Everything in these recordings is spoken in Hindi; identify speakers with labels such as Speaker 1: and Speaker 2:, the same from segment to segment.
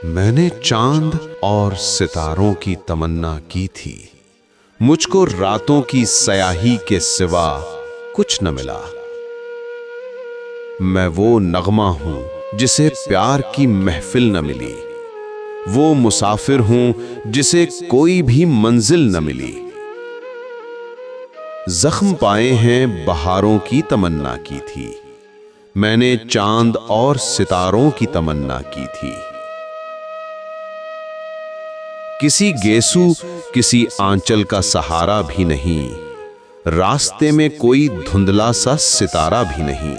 Speaker 1: मैंने चांद और सितारों की तमन्ना की थी, मुझको रातों की स्याही के सिवा कुछ न मिला। मैं वो नगमा हूं जिसे प्यार की महफिल न मिली, वो मुसाफिर हूं जिसे कोई भी मंजिल न मिली। जख्म पाए हैं बहारों की तमन्ना की थी, मैंने चांद और सितारों की तमन्ना की थी। किसी गेसू किसी आंचल का सहारा भी नहीं, रास्ते में कोई धुंधला सा सितारा भी नहीं।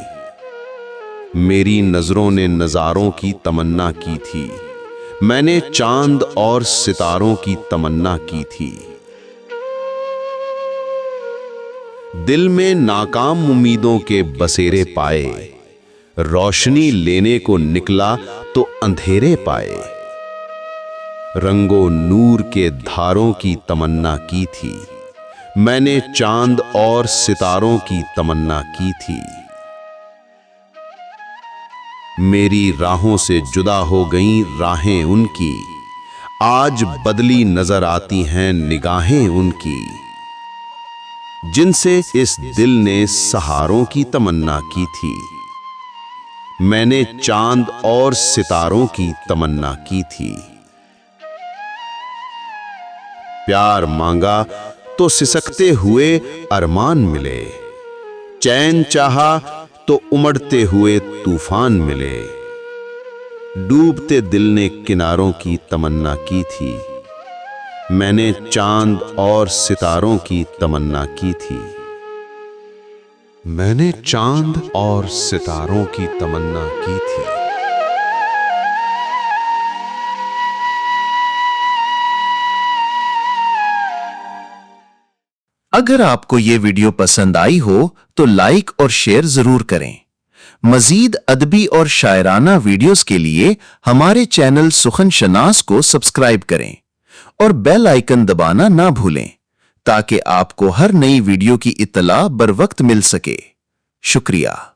Speaker 1: मेरी नजरों ने नजारों की तमन्ना की थी, मैंने चांद और सितारों की तमन्ना की थी। दिल में नाकाम उम्मीदों के बसेरे पाए, रोशनी लेने को निकला तो अंधेरे पाए। रंगो नूर के धारों की तमन्ना की थी, मैंने चांद और सितारों की तमन्ना की थी। मेरी राहों से जुदा हो गईं राहें उनकी, आज बदली नजर आती हैं निगाहें उनकी। जिनसे इस दिल ने सहारों की तमन्ना की थी, मैंने चांद और सितारों की तमन्ना की थी। प्यार मांगा तो सिसकते हुए अरमान मिले, चैन चाहा तो उमड़ते हुए तूफान मिले। डूबते दिल ने किनारों की तमन्ना की थी, मैंने चांद और सितारों की तमन्ना की थी। मैंने चांद और सितारों की तमन्ना की थी।
Speaker 2: अगर आपको ये वीडियो पसंद आई हो तो लाइक और शेयर जरूर करें। मजीद अदबी और शायराना वीडियोस के लिए हमारे चैनल सुखन शनास को सब्सक्राइब करें और बेल आइकन दबाना ना भूलें ताकि आपको हर नई वीडियो की इत्तला बर वक्त मिल सके। शुक्रिया।